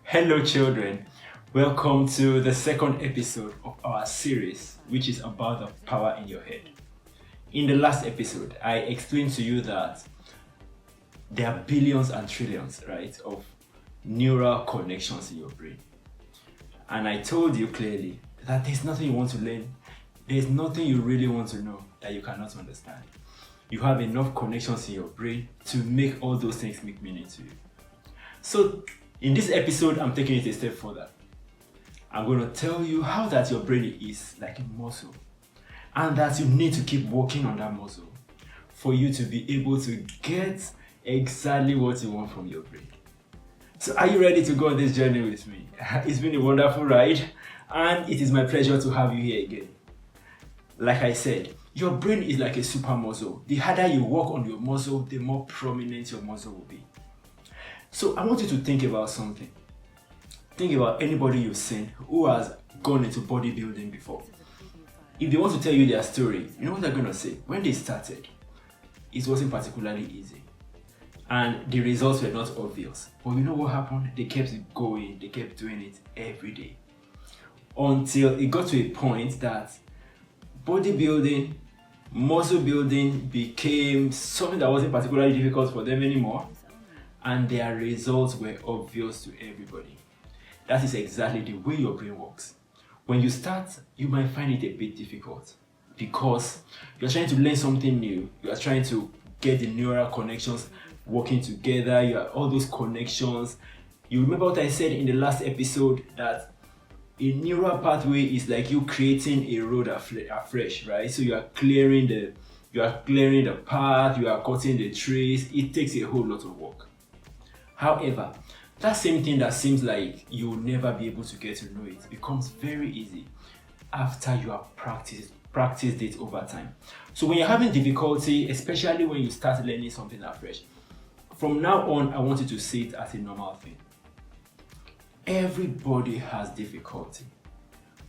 Hello, children. Welcome to the second episode of our series, which is about the power in your head. In the last episode, I explained to you that there are billions and trillions, right, of neural connections in your brain. And I told you clearly that there's nothing you want to learn, there's nothing you really want to know that you cannot understand. You have enough connections in your brain to make all those things make meaning to you. So, in this episode, I'm taking it a step further. I'm going to tell you how that your brain is like a muscle, and that you need to keep working on that muscle for you to be able to get exactly what you want from your brain. So are you ready to go on this journey with me? It's been a wonderful ride, and it is my pleasure to have you here again. Like I said, your brain is like a super muscle. The harder you work on your muscle, the more prominent your muscle will be. So I want you to think about something. Think about anybody you've seen who has gone into bodybuilding before. If they want to tell you their story, you know what they're going to say? When they started, it wasn't particularly easy. And the results were not obvious. But you know what happened? They kept going, they kept doing it every day. Until it got to a point that bodybuilding, muscle building became something that wasn't particularly difficult for them anymore. And their results were obvious to everybody. That is exactly the way your brain works. When you start, you might find it a bit difficult because you're trying to learn something new. You are trying to get the neural connections working together. You are all those connections. You remember what I said in the last episode, that a neural pathway is like you creating a road afresh, right? So you are clearing the path, you are cutting the trees. It takes a whole lot of work. However, that same thing that seems like you'll never be able to get to know it becomes very easy after you have practiced it over time. So when you're having difficulty, especially when you start learning something afresh, from now on, I want you to see it as a normal thing. Everybody has difficulty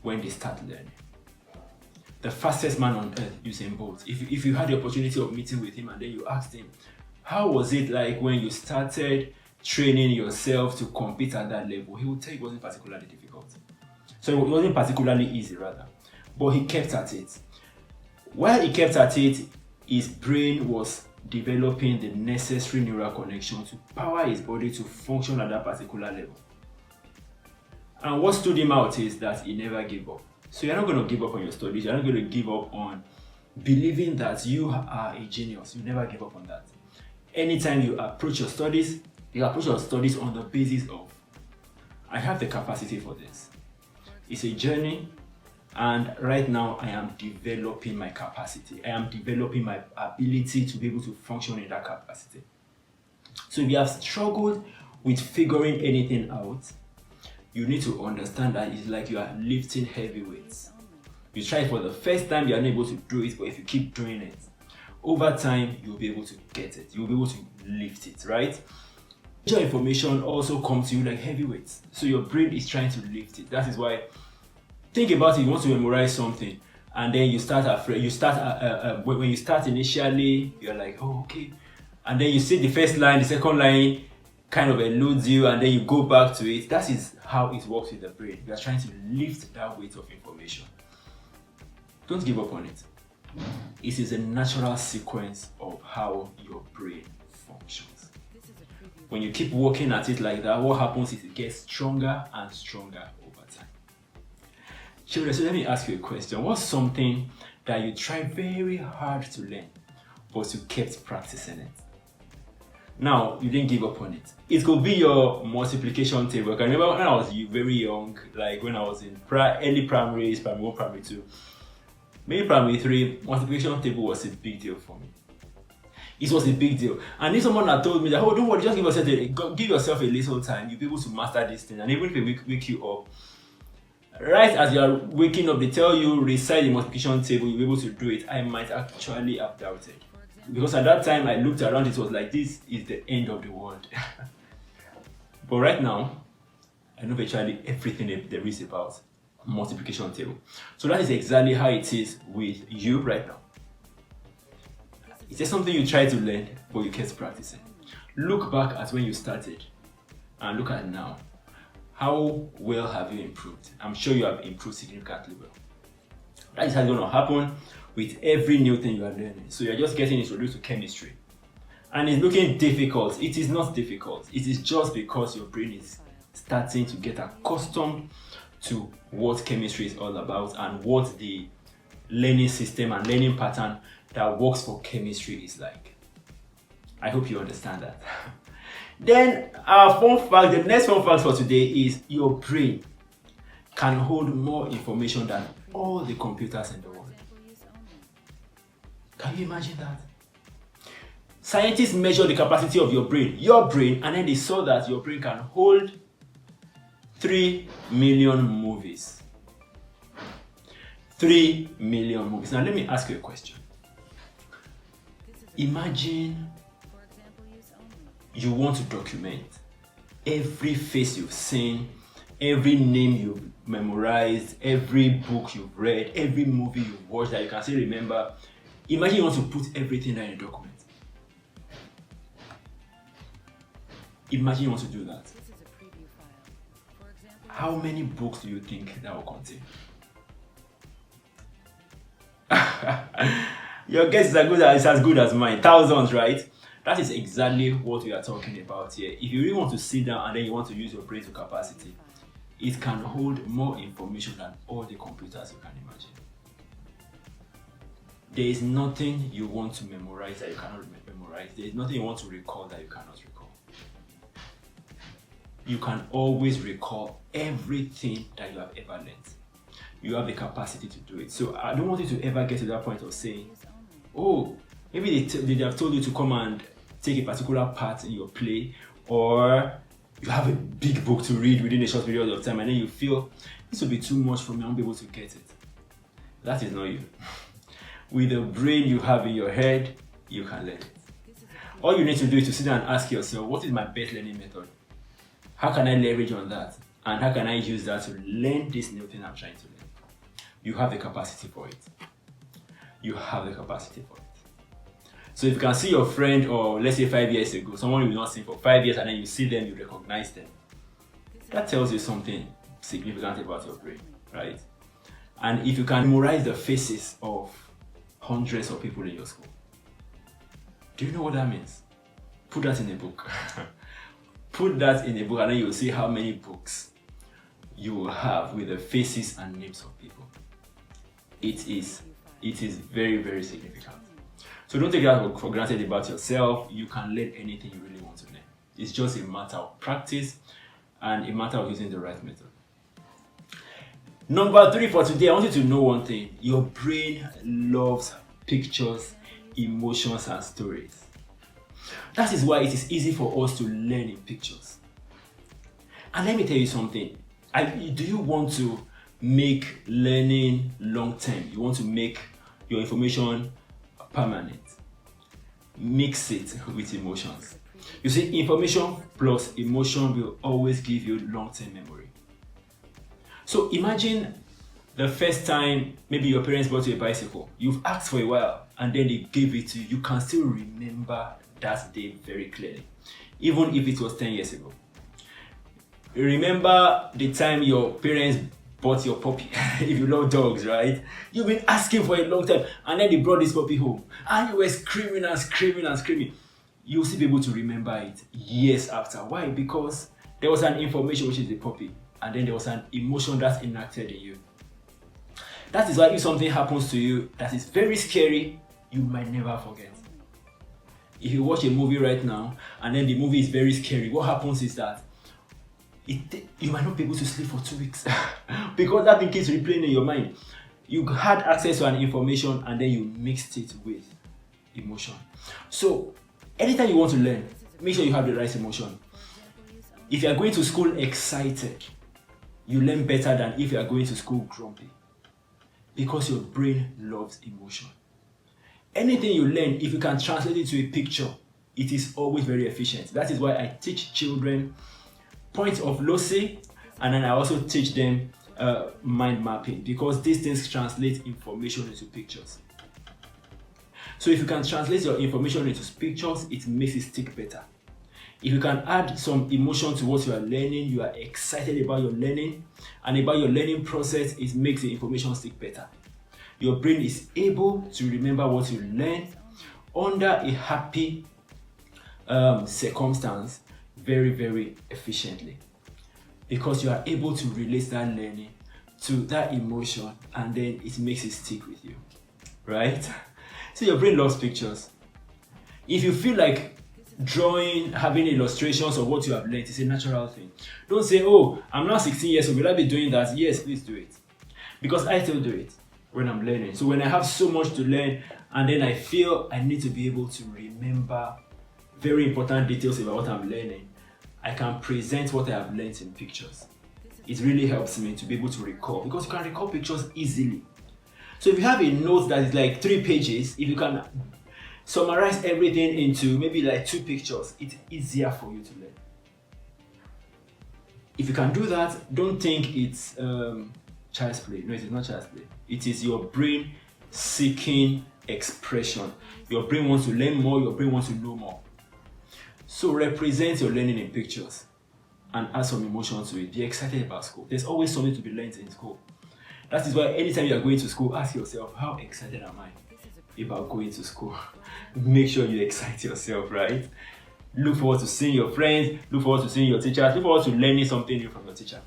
when they start learning. The fastest man on earth, Usain Bolt, if you had the opportunity of meeting with him and then you asked him, how was it like when you started training yourself to compete at that level, he would tell you it wasn't particularly difficult. So it wasn't particularly easy rather, but he kept at it. While he kept at it, his brain was developing the necessary neural connection to power his body to function at that particular level. And what stood him out is that he never gave up. So you're not going to give up on your studies, you're not going to give up on believing that you are a genius. You never give up on that. Anytime you approach your studies on the basis of, I have the capacity for this. It's a journey, and right now I am developing my capacity. I am developing my ability to be able to function in that capacity. So if you have struggled with figuring anything out, you need to understand that it's like you are lifting heavy weights. You try it for the first time, you are not able to do it, but if you keep doing it, over time, you'll be able to get it. You'll be able to lift it, right? Your information also comes to you like heavyweights. So your brain is trying to lift it. That is why, think about it, you want to memorize something, and then you start afraid. When you start initially, you're like, oh, okay. And then you see the first line, the second line kind of eludes you, and then you go back to it. That is how it works with the brain. You are trying to lift that weight of information. Don't give up on it. It is a natural sequence of how your brain functions. When you keep working at it like that, what happens is it gets stronger and stronger over time. Children, so let me ask you a question. What's something that you tried very hard to learn, but you kept practicing it? Now, you didn't give up on it. It could be your multiplication table. I can remember when I was very young, like when I was in early primaries, primary 1, primary 2, maybe primary 3, multiplication table was a big deal for me. It was a big deal. And if someone had told me that, oh, don't worry, just give yourself a little time, you'll be able to master this thing. And even if they wake you up, right as you are waking up, they tell you, recite the multiplication table, you'll be able to do it. I might actually have doubted. Because at that time, I looked around, it was like, this is the end of the world. But right now, I know virtually everything there is about multiplication table. So that is exactly how it is with you right now. Is there something you tried to learn, but you kept practicing? Look back at when you started and look at now. How well have you improved? I'm sure you have improved significantly well. That is how it's going to happen with every new thing you are learning. So you're just getting introduced to chemistry. And it's looking difficult. It is not difficult. It is just because your brain is starting to get accustomed to what chemistry is all about and what the learning system and learning pattern that works for chemistry is like. I hope you understand that. Then our fun fact, the next fun fact for today is your brain can hold more information than all the computers in the world. Can you imagine that? Scientists measure the capacity of your brain, and then they saw that your brain can hold 3 million movies. 3 million movies. Now let me ask you a question. Imagine you want to document every face you've seen, every name you've memorized, every book you've read, every movie you've watched that you can still remember. Imagine you want to put everything down in a document. Imagine you want to do that. How many books do you think that will contain? Your guess is as good as mine. Thousands, right? That is exactly what we are talking about here. If you really want to sit down and then you want to use your brain to capacity, it can hold more information than all the computers you can imagine. There is nothing you want to memorize that you cannot memorize. There is nothing you want to recall that you cannot recall. You can always recall everything that you have ever learned. You have the capacity to do it. So I don't want you to ever get to that point of saying, oh, maybe they have told you to come and take a particular part in your play, or you have a big book to read within a short period of time and then you feel this will be too much for me, I won't be able to get it. That is not you. With the brain you have in your head, you can learn it. All you need to do is to sit down and ask yourself, what is my best learning method? How can I leverage on that? And how can I use that to learn this new thing I'm trying to learn? You have the capacity for it. You have the capacity for it. So if you can see your friend, or let's say 5 years ago, someone you've not seen for 5 years, and then you see them, you recognize them, that tells you something significant about your brain, right? And if you can memorize the faces of hundreds of people in your school, do you know what that means? Put that in a book. Put that in a book, and then you'll see how many books you will have with the faces and names of people. It is very, very significant. So don't take that for granted about yourself. You can learn anything you really want to learn. It's just a matter of practice and a matter of using the right method. Number 3 for today, I want you to know one thing. Your brain loves pictures, emotions, and stories. That is why it is easy for us to learn in pictures. And let me tell you something. Do you want to make learning long term? You want to make your information permanent? Mix it with emotions. You see, information plus emotion will always give you long-term memory. So imagine the first time maybe your parents bought you a bicycle. You've asked for a while and then they gave it to you. You can still remember that day very clearly, even if it was 10 years ago. Remember the time your parents bought your puppy. If you love dogs, right? You've been asking for a long time and then they brought this puppy home and you were screaming and screaming and screaming. You'll still be able to remember it years after. Why? Because there was an information, which is the puppy, and then there was an emotion that's enacted in you. That is why if something happens to you that is very scary, you might never forget. If you watch a movie right now and then the movie is very scary, what happens is that you might not be able to sleep for 2 weeks because that thing keeps replaying in your mind. You had access to an information and then you mixed it with emotion. So anytime you want to learn, make sure you have the right emotion. If you are going to school excited, you learn better than if you are going to school grumpy, because your brain loves emotion. Anything you learn, if you can translate it to a picture, it is always very efficient. That is why I teach children point of loci, and then I also teach them mind mapping, because these things translate information into pictures. So if you can translate your information into pictures, it makes it stick better. If you can add some emotion to what you are learning, you are excited about your learning and about your learning process, it makes the information stick better. Your brain is able to remember what you learned under a happy circumstance very, very efficiently, because you are able to relate that learning to that emotion, and then it makes it stick with you, right? So your brain loves pictures. If you feel like drawing, having illustrations of what you have learned is a natural thing, don't say, oh, I'm now 16 years old, will I be doing that? Yes, please do it. Because I still do it when I'm learning. So when I have so much to learn and then I feel I need to be able to remember very important details about what I'm learning, I can present what I have learned in pictures. It really helps me to be able to recall, because you can recall pictures easily. So if you have a note that is like 3 pages, if you can summarize everything into maybe like 2 pictures, it's easier for you to learn. If you can do that, don't think it's child's play. No, it is not child's play. It is your brain seeking expression. Your brain wants to learn more, your brain wants to know more. So represent your learning in pictures and add some emotion to it. Be excited about school. There's always something to be learned in school. That is why anytime you are going to school, ask yourself, how excited am I about going to school? Make sure you excite yourself, right? Look forward to seeing your friends, look forward to seeing your teachers, look forward to learning something new from your teacher.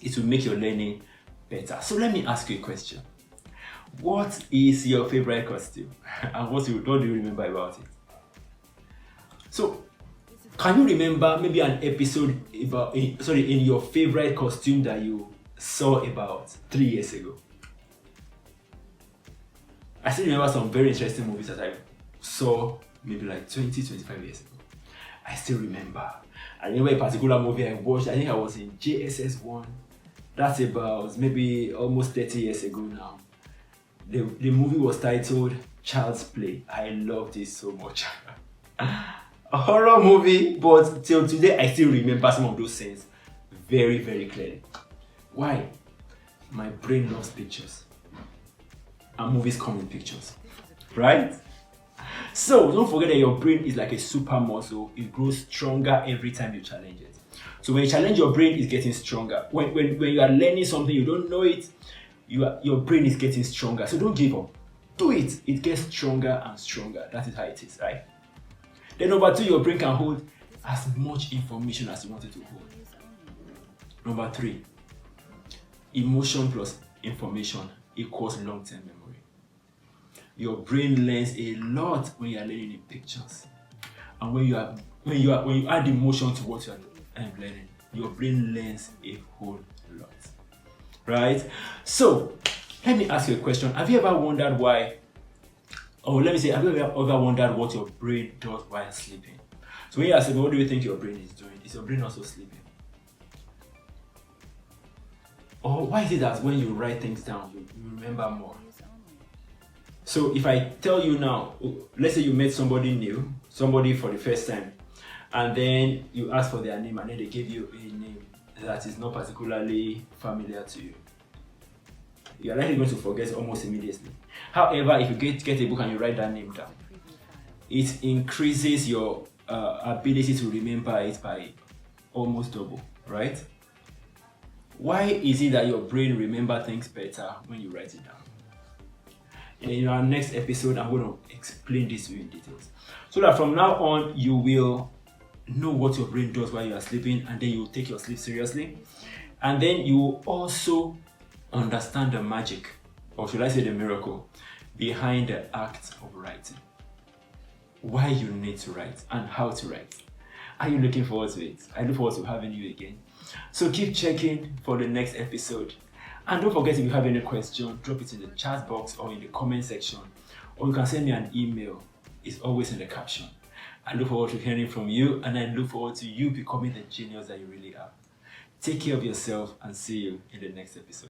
It will make your learning better. So let me ask you a question. What is your favorite costume? And what do you remember about it? So, can you remember maybe an episode in your favorite costume that you saw about 3 years ago? I still remember some very interesting movies that I saw maybe like 20-25 years ago. I still remember. I remember a particular movie I watched. I think I was in JSS 1. That's about maybe almost 30 years ago now. The movie was titled Child's Play. I loved it so much. A horror movie, but till today I still remember some of those scenes very, very clearly. Why? My brain loves pictures. And movies come in pictures. Right? So don't forget that your brain is like a super muscle. It grows stronger every time you challenge it. So when you challenge your brain, it's getting stronger. When you are learning something, you don't know it, your brain is getting stronger. So don't give up. Do it. It gets stronger and stronger. That is how it is, right? Then number 2, your brain can hold as much information as you want it to hold. Number 3, emotion plus information equals long-term memory. Your brain learns a lot when you are learning in pictures, and when you add emotion to what you are learning, your brain learns a whole lot, right? So let me ask you a question. Have you ever wondered why? Or let me say, have you ever wondered what your brain does while sleeping? So when you are sleeping, what do you think your brain is doing? Is your brain also sleeping? Or why is it that when you write things down, you remember more? So if I tell you now, let's say you met somebody new, somebody for the first time, and then you ask for their name and then they give you a name that is not particularly familiar to you, you're likely going to forget almost immediately. However, if you get a book and you write that name down, it increases your ability to remember it by almost double, right? Why is it that your brain remembers things better when you write it down? In our next episode, I'm going to explain this to you in details, so that from now on, you will know what your brain does while you are sleeping, and then you will take your sleep seriously. And then you will also understand the magic, or should I say the miracle, behind the act of writing. Why you need to write and how to write. Are you looking forward to it? I look forward to having you again. So keep checking for the next episode. And don't forget, if you have any question, drop it in the chat box or in the comment section. Or you can send me an email. It's always in the caption. I look forward to hearing from you, and I look forward to you becoming the genius that you really are. Take care of yourself, and see you in the next episode.